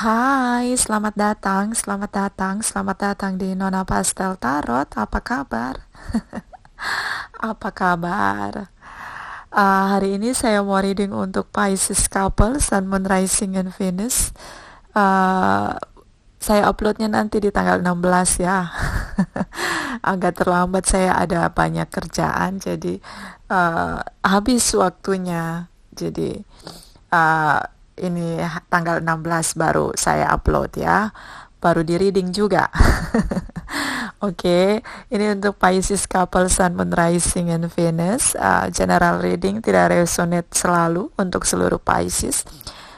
Hai, selamat datang di Nona Pastel Tarot. Apa kabar? Apa kabar? Hari ini saya mau reading untuk Pisces couple, Sun, Moon, Rising, and Venus. Uh, saya uploadnya nanti di tanggal 16 ya. Agak terlambat, saya ada banyak kerjaan, jadi habis waktunya. Jadi uh, ini tanggal 16 baru saya upload ya, baru di reading juga. Oke, ini untuk Pisces couple Sun, Moon, Rising, and Venus. General reading tidak resonate selalu untuk seluruh Pisces.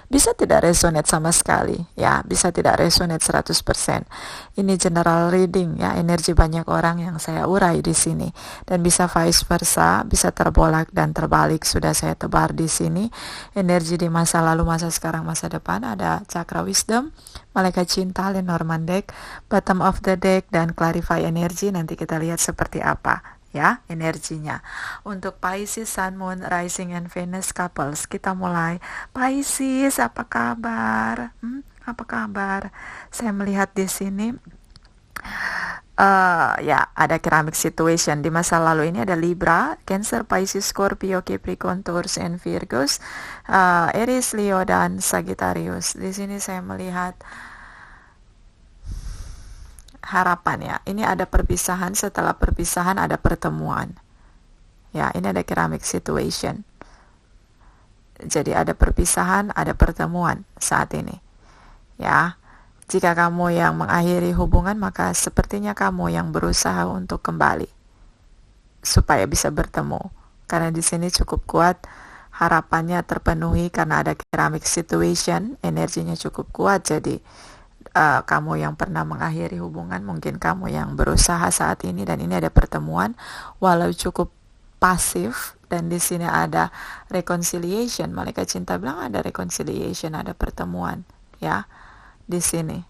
Bisa tidak resonate sama sekali, ya, bisa tidak resonate 100%. Ini general reading ya, energi banyak orang yang saya urai di sini, dan bisa vice versa, bisa terbolak dan terbalik. Sudah saya tebar di sini energi di masa lalu, masa sekarang, masa depan. Ada Chakra Wisdom, Malaikat Cinta, Lenormand deck, bottom of the deck, dan clarify energi. Nanti kita lihat seperti apa ya energinya. Untuk Pisces, Sun, Moon, Rising, and Venus couples, kita mulai. Pisces, apa kabar? Apa kabar? Saya melihat di sini ya, ada ceramic situation. Di masa lalu ini ada Libra, Cancer, Pisces, Scorpio, Capricorn, Taurus, and Virgos, Aries, Leo, dan Sagittarius. Di sini saya melihat harapan ya. Ini ada perpisahan, setelah perpisahan ada pertemuan. Ya, ini ada ceramic situation. Jadi ada perpisahan, ada pertemuan saat ini. Ya. Jika kamu yang mengakhiri hubungan, maka sepertinya kamu yang berusaha untuk kembali supaya bisa bertemu. Karena di sini cukup kuat, harapannya terpenuhi karena ada ceramic situation, energinya cukup kuat. Jadi kamu yang pernah mengakhiri hubungan, mungkin kamu yang berusaha saat ini, dan ini ada pertemuan walau cukup pasif. Dan di sini ada reconciliation. Malaikat Cinta bilang ada reconciliation, ada pertemuan ya. Di sini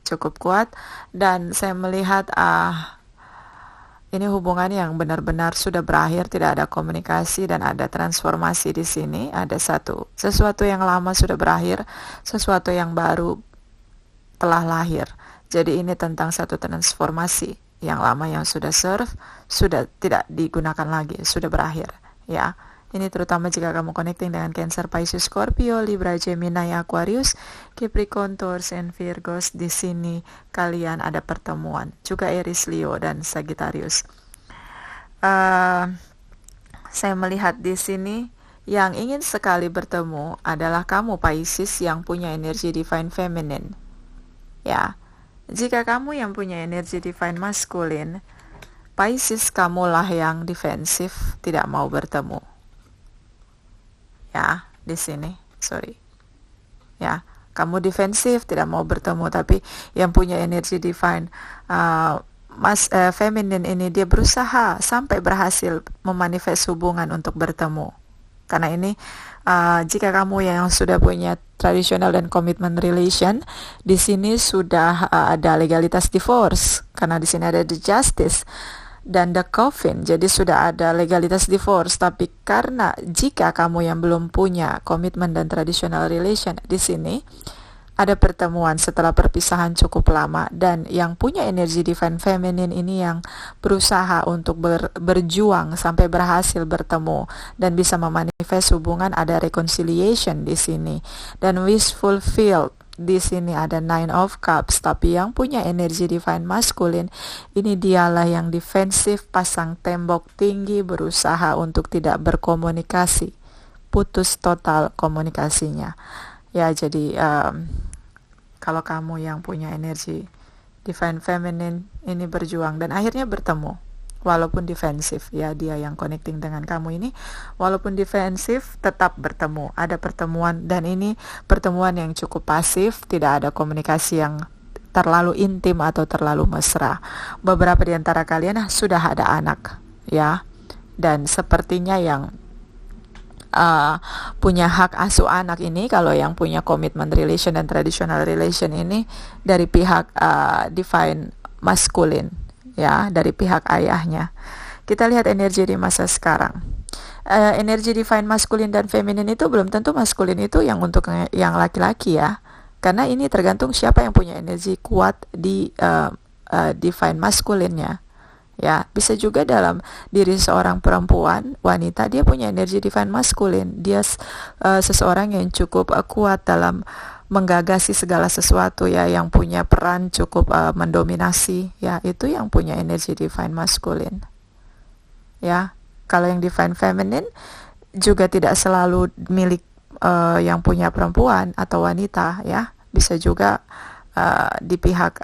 cukup kuat, dan saya melihat ini hubungan yang benar-benar sudah berakhir, tidak ada komunikasi dan ada transformasi di sini. Ada sesuatu yang lama sudah berakhir, sesuatu yang baru telah lahir. Jadi ini tentang satu transformasi. Yang lama yang sudah serve sudah tidak digunakan lagi, sudah berakhir ya. Ini terutama jika kamu connecting dengan Cancer, Pisces, Scorpio, Libra, Gemini, Aquarius, Capricorn, Taurus, and Virgos. Di sini kalian ada pertemuan. Juga Aries, Leo, dan Sagittarius. Saya melihat di sini yang ingin sekali bertemu adalah kamu Pisces yang punya energi divine feminine. Ya, jika kamu yang punya energi divine masculine, Pisces kamulah yang defensif, tidak mau bertemu. Ya, di sini, sorry. Ya, kamu defensif, tidak mau bertemu, tapi yang punya energi divine feminine ini, dia berusaha sampai berhasil memanifest hubungan untuk bertemu. Karena ini jika kamu yang sudah punya traditional dan commitment relation, di sini sudah ada legalitas divorce, karena di sini ada the justice dan the coffin. Jadi sudah ada legalitas divorce. Tapi karena jika kamu yang belum punya komitmen dan traditional relation, di sini ada pertemuan setelah perpisahan cukup lama, dan yang punya energi divine feminine ini yang berusaha untuk berjuang sampai berhasil bertemu dan bisa memanifest hubungan. Ada reconciliation di sini dan wish fulfilled. Di sini ada Nine of Cups. Tapi yang punya energi divine masculine ini, dialah yang defensif, pasang tembok tinggi, berusaha untuk tidak berkomunikasi, putus total komunikasinya. Ya, jadi kalau kamu yang punya energi divine feminine ini berjuang dan akhirnya bertemu walaupun defensif ya, dia yang connecting dengan kamu ini walaupun defensif tetap bertemu, ada pertemuan, dan ini pertemuan yang cukup pasif, tidak ada komunikasi yang terlalu intim atau terlalu mesra. Beberapa di antara kalian sudah ada anak ya, dan sepertinya yang punya hak asuh anak ini, kalau yang punya commitment relation dan traditional relation ini dari pihak divine masculine ya, dari pihak ayahnya. Kita lihat energi di masa sekarang. Energi divine masculine dan feminine itu belum tentu masculine itu yang untuk yang laki-laki ya. Karena ini tergantung siapa yang punya energi kuat di divine masculine-nya. Ya, bisa juga dalam diri seorang perempuan, wanita, dia punya energi divine masculine. Dia seseorang yang cukup kuat dalam menggagasi segala sesuatu, ya, yang punya peran cukup mendominasi, ya, itu yang punya energi divine masculine. Ya, kalau yang divine feminine juga tidak selalu milik yang punya perempuan atau wanita, ya, bisa juga di pihak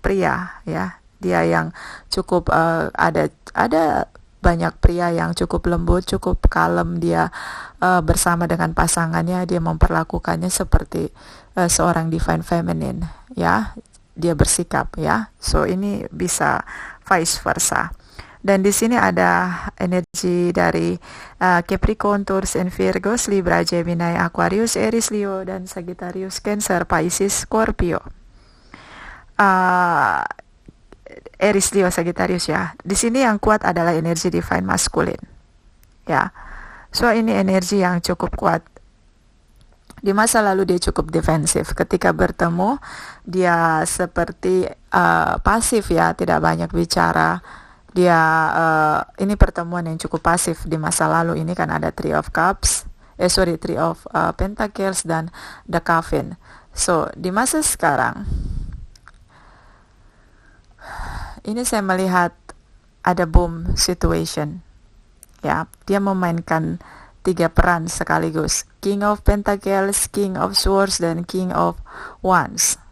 pria, ya. Dia yang cukup ada banyak pria yang cukup lembut, cukup kalem, dia bersama dengan pasangannya, dia memperlakukannya seperti seorang divine feminine, ya. Dia bersikap, ya. So ini bisa vice versa. Dan di sini ada energi dari Capricorn, Taurus, and Virgo, Libra, Gemini, Aquarius, Aries, Leo, dan Sagittarius, Cancer, Pisces, Scorpio. Aries, Leo, Sagittarius, ya. Di sini yang kuat adalah energi divine masculine. Ya. So ini energi yang cukup kuat. Di masa lalu dia cukup defensif. Ketika bertemu dia seperti pasif, ya, tidak banyak bicara. Dia ini pertemuan yang cukup pasif di masa lalu. Ini kan ada Three of Pentacles dan The Coffin. So di masa sekarang ini saya melihat ada boom situation, ya. Dia memainkan 3 peran sekaligus, King of Pentacles, King of Swords, dan King of Wands,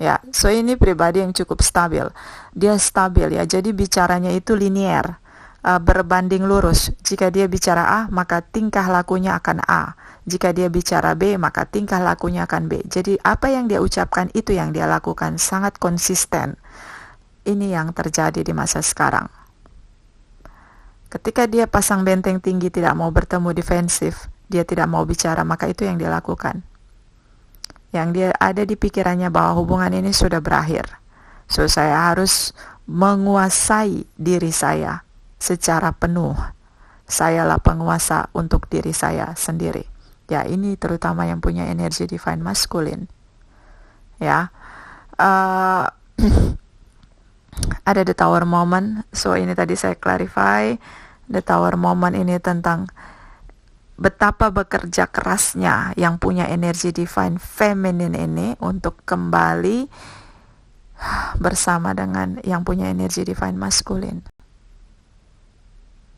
ya. So ini pribadi yang cukup stabil. Dia stabil, ya, jadi bicaranya itu linear, berbanding lurus. Jika dia bicara A, maka tingkah lakunya akan A. Jika dia bicara B, maka tingkah lakunya akan B. Jadi apa yang dia ucapkan itu yang dia lakukan, sangat konsisten. Ini yang terjadi di masa sekarang. Ketika dia pasang benteng tinggi, tidak mau bertemu, defensif, dia tidak mau bicara, maka itu yang dia lakukan. Yang dia ada di pikirannya bahwa hubungan ini sudah berakhir. So saya harus menguasai diri saya secara penuh. Sayalah penguasa untuk diri saya sendiri. Ya, ini terutama yang punya energi divine masculine. Ya. Ada the tower moment. So ini tadi saya clarify, the tower moment ini tentang betapa bekerja kerasnya yang punya energi divine feminine ini untuk kembali bersama dengan yang punya energi divine masculine.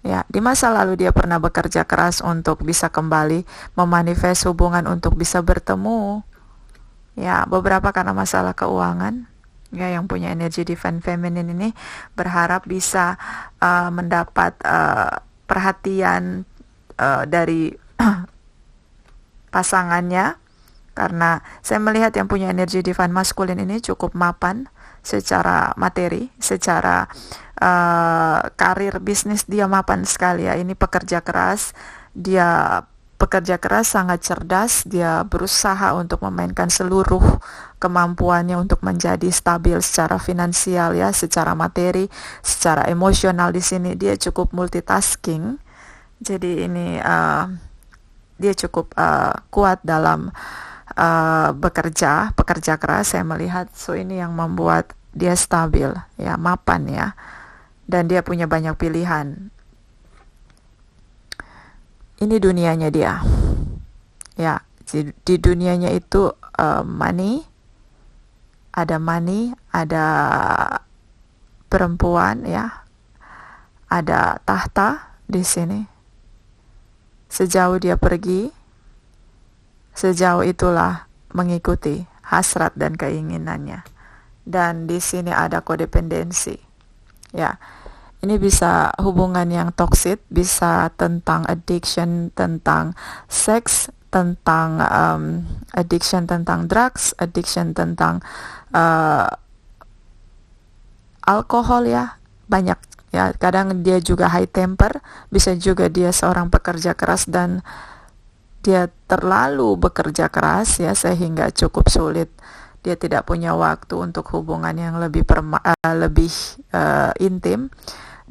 Ya, di masa lalu dia pernah bekerja keras untuk bisa kembali memanifest hubungan untuk bisa bertemu. Ya, beberapa karena masalah keuangan. Ya, yang punya energi divine feminine ini berharap bisa mendapat perhatian dari pasangannya, karena saya melihat yang punya energi divine masculine ini cukup mapan secara materi, secara karir bisnis dia mapan sekali, ya. Ini pekerja keras, dia pekerja keras, sangat cerdas, dia berusaha untuk memainkan seluruh kemampuannya untuk menjadi stabil secara finansial, ya, secara materi, secara emosional. Di sini dia cukup multitasking. Jadi ini dia cukup kuat dalam pekerja keras, saya melihat. So ini yang membuat dia stabil, ya, mapan, ya. Dan dia punya banyak pilihan. Ini dunianya dia, ya. Di dunianya itu money, ada perempuan, ya, ada tahta di sini. Sejauh dia pergi, sejauh itulah mengikuti hasrat dan keinginannya. Dan di sini ada kodependensi, ya. Ini bisa hubungan yang toksik, bisa tentang addiction, tentang seks, tentang addiction tentang drugs, addiction tentang alkohol, ya, banyak, ya. Kadang dia juga high temper, bisa juga dia seorang pekerja keras dan dia terlalu bekerja keras, ya, sehingga cukup sulit. Dia tidak punya waktu untuk hubungan yang lebih intim.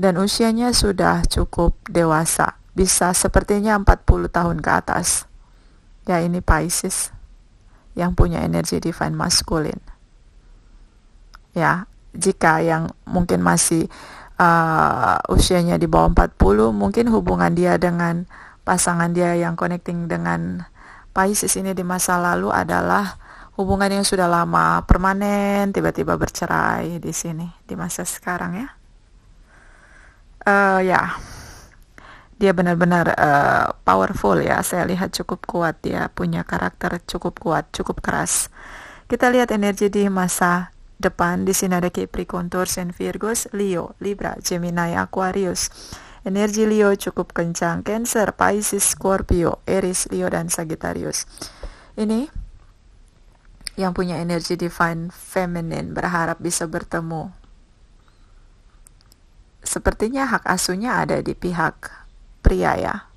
Dan usianya sudah cukup dewasa, bisa sepertinya 40 tahun ke atas. Ya, ini Pisces, yang punya energi divine maskulin. Ya, jika yang mungkin masih usianya di bawah 40, mungkin hubungan dia dengan pasangan dia yang connecting dengan Pisces ini di masa lalu adalah hubungan yang sudah lama, permanen, tiba-tiba bercerai di sini, di masa sekarang ya. Ya, dia benar-benar powerful ya. Saya lihat cukup kuat, dia punya karakter cukup kuat, cukup keras. Kita lihat energi di masa depan. Di sini ada Capricorn, Taurus, and Virgos, Leo, Libra, Gemini, Aquarius. Energi Leo cukup kencang. Cancer, Pisces, Scorpio, Aries, Leo, dan Sagittarius. Ini yang punya energi divine feminine berharap bisa bertemu. Sepertinya hak asuhnya ada di pihak pria ya,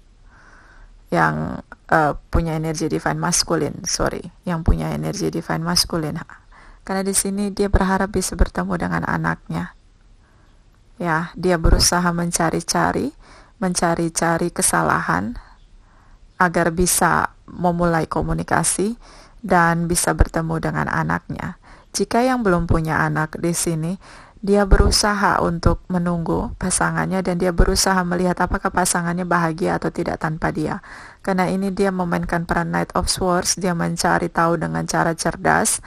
yang punya energi divine maskulin, yang punya energi divine maskulin. Karena di sini dia berharap bisa bertemu dengan anaknya. Ya, dia berusaha mencari-cari kesalahan agar bisa memulai komunikasi dan bisa bertemu dengan anaknya. Jika yang belum punya anak di sini, dia berusaha untuk menunggu pasangannya dan dia berusaha melihat apakah pasangannya bahagia atau tidak tanpa dia. Karena ini dia memainkan peran Knight of Swords, dia mencari tahu dengan cara cerdas,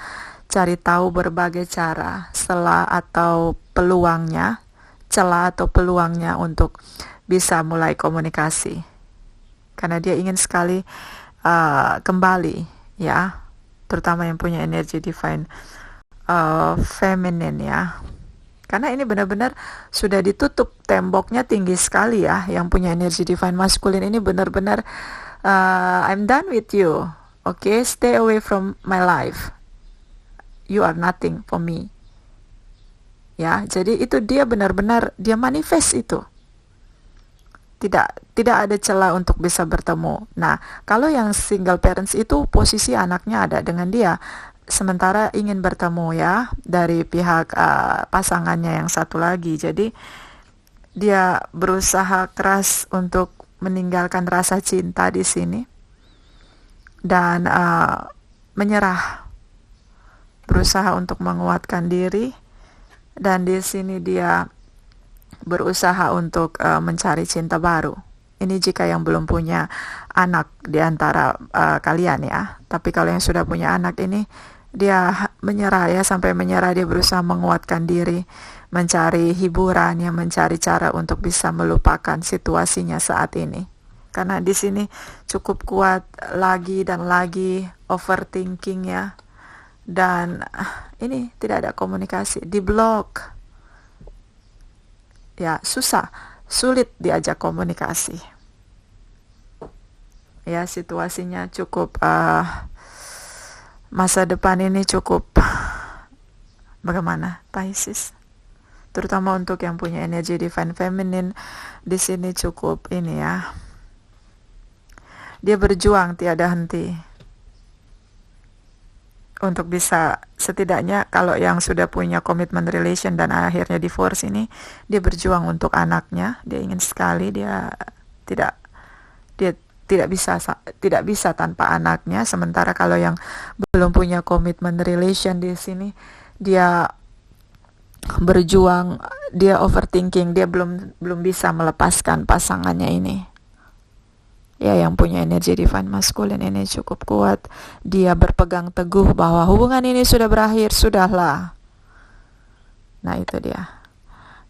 cari tahu berbagai cara, celah atau peluangnya untuk bisa mulai komunikasi. Karena dia ingin sekali kembali ya, terutama yang punya energi divine feminine ya. Karena ini benar-benar sudah ditutup, temboknya tinggi sekali ya. Yang punya energi divine masculine ini benar-benar I'm done with you. Okay, stay away from my life. You are nothing for me. Ya, jadi itu dia benar-benar dia manifest itu. Tidak ada celah untuk bisa bertemu. Nah, kalau yang single parents itu posisi anaknya ada dengan dia. Sementara ingin bertemu ya dari pihak pasangannya yang satu lagi. Jadi dia berusaha keras untuk meninggalkan rasa cinta di sini dan menyerah, berusaha untuk menguatkan diri, dan di sini dia berusaha untuk mencari cinta baru. Ini jika yang belum punya anak di antara kalian ya. Tapi kalau yang sudah punya anak ini, dia menyerah ya, sampai menyerah. Dia berusaha menguatkan diri, mencari hiburan, ya, mencari cara untuk bisa melupakan situasinya saat ini. Karena di sini cukup kuat lagi dan lagi overthinking ya. Dan ini tidak ada komunikasi, diblok. Ya, sulit diajak komunikasi. Ya, situasinya cukup masa depan ini cukup bagaimana Pisces, terutama untuk yang punya energi divine feminine di sini cukup ini ya. Dia berjuang tiada henti untuk bisa, setidaknya kalau yang sudah punya commitment relation dan akhirnya divorce ini, dia berjuang untuk anaknya. Dia ingin sekali, dia tidak bisa tanpa anaknya. Sementara kalau yang belum punya commitment relation di sini, dia berjuang, dia overthinking, dia belum bisa melepaskan pasangannya ini. Ya, yang punya energi divine masculine ini cukup kuat. Dia berpegang teguh bahwa hubungan ini sudah berakhir, sudahlah. Nah, itu dia.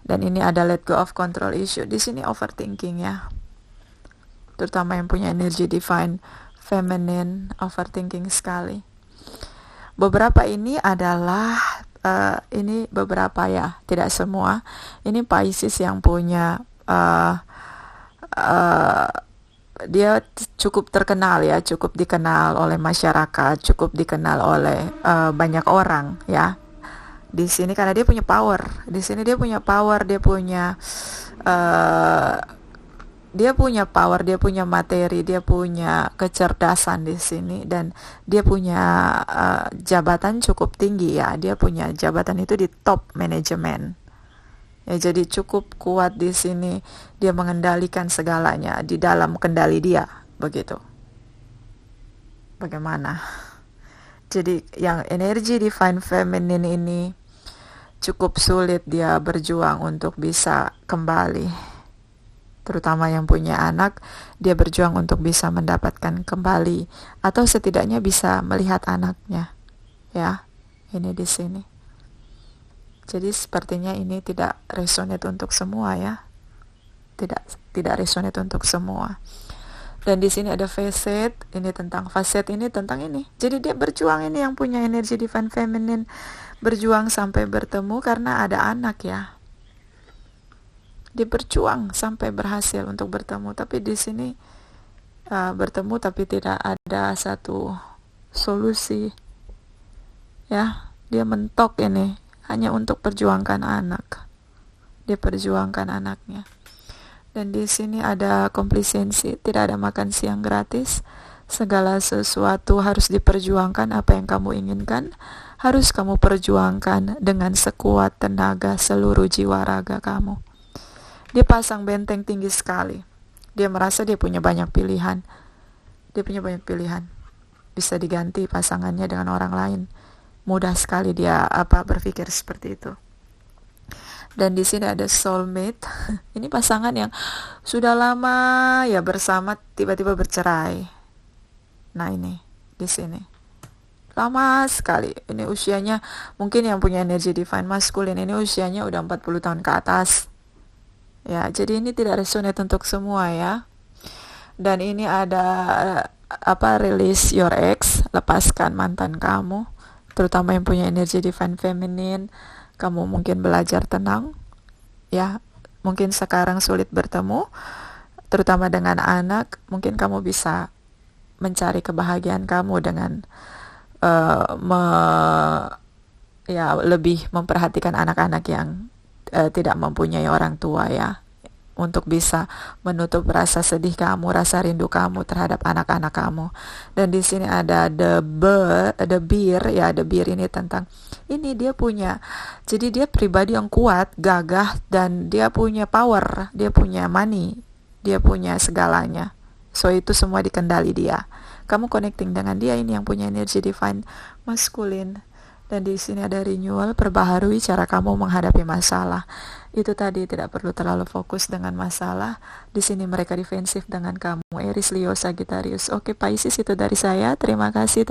Dan ini ada let go of control issue. Di sini overthinking ya. Terutama yang punya energi divine feminine, overthinking sekali. Beberapa ini adalah ini beberapa ya, tidak semua. Ini Pisces yang punya dia cukup terkenal ya, cukup dikenal oleh masyarakat, cukup dikenal oleh banyak orang ya. Di sini karena dia punya power. Di sini dia punya power, dia punya power, dia punya materi, dia punya kecerdasan di sini, dan dia punya jabatan cukup tinggi ya. Dia punya jabatan itu di top manajemen. Ya, jadi cukup kuat di sini. Dia mengendalikan segalanya di dalam kendali dia, begitu. Bagaimana? Jadi yang energi divine feminine ini cukup sulit dia berjuang untuk bisa kembali. Terutama yang punya anak, dia berjuang untuk bisa mendapatkan kembali atau setidaknya bisa melihat anaknya. Ya, ini di sini. Jadi sepertinya ini tidak resonate untuk semua ya. Tidak resonate untuk semua. Dan di sini ada facet, ini tentang facet, ini tentang ini. Jadi dia berjuang, ini yang punya energi divine feminine, berjuang sampai bertemu karena ada anak ya. Dia berjuang sampai berhasil untuk bertemu, tapi di sini bertemu tapi tidak ada satu solusi. Ya, dia mentok ini hanya untuk perjuangkan anak. Dia perjuangkan anaknya. Dan di sini ada komplasensi, tidak ada makan siang gratis. Segala sesuatu harus diperjuangkan, apa yang kamu inginkan harus kamu perjuangkan dengan sekuat tenaga seluruh jiwa raga kamu. Dia pasang benteng tinggi sekali. Dia merasa dia punya banyak pilihan. Dia punya banyak pilihan. Bisa diganti pasangannya dengan orang lain. Mudah sekali dia berpikir seperti itu. Dan di sini ada soulmate. Ini pasangan yang sudah lama ya bersama, tiba-tiba bercerai. Nah ini di sini lama sekali. Ini usianya, mungkin yang punya energi divine masculine ini usianya udah 40 tahun ke atas. Ya, jadi ini tidak resonate untuk semua ya. Dan ini ada release your ex, lepaskan mantan kamu. Terutama yang punya energi divine feminine. Kamu mungkin belajar tenang, ya. Mungkin sekarang sulit bertemu, terutama dengan anak. Mungkin kamu bisa mencari kebahagiaan kamu dengan lebih memperhatikan anak-anak yang tidak mempunyai orang tua ya. Untuk bisa menutup rasa sedih kamu, rasa rindu kamu terhadap anak-anak kamu. Dan di sini ada the bear ya, the bear ini tentang ini dia punya. Jadi dia pribadi yang kuat, gagah, dan dia punya power, dia punya money, dia punya segalanya. So itu semua dikendali dia. Kamu connecting dengan dia, ini yang punya energi divine masculine. Dan di sini ada renewal, perbaharui cara kamu menghadapi masalah. Itu tadi, tidak perlu terlalu fokus dengan masalah. Di sini mereka defensif dengan kamu. Aries, Leo, Sagittarius. Oke, Pisces, itu dari saya. Terima kasih.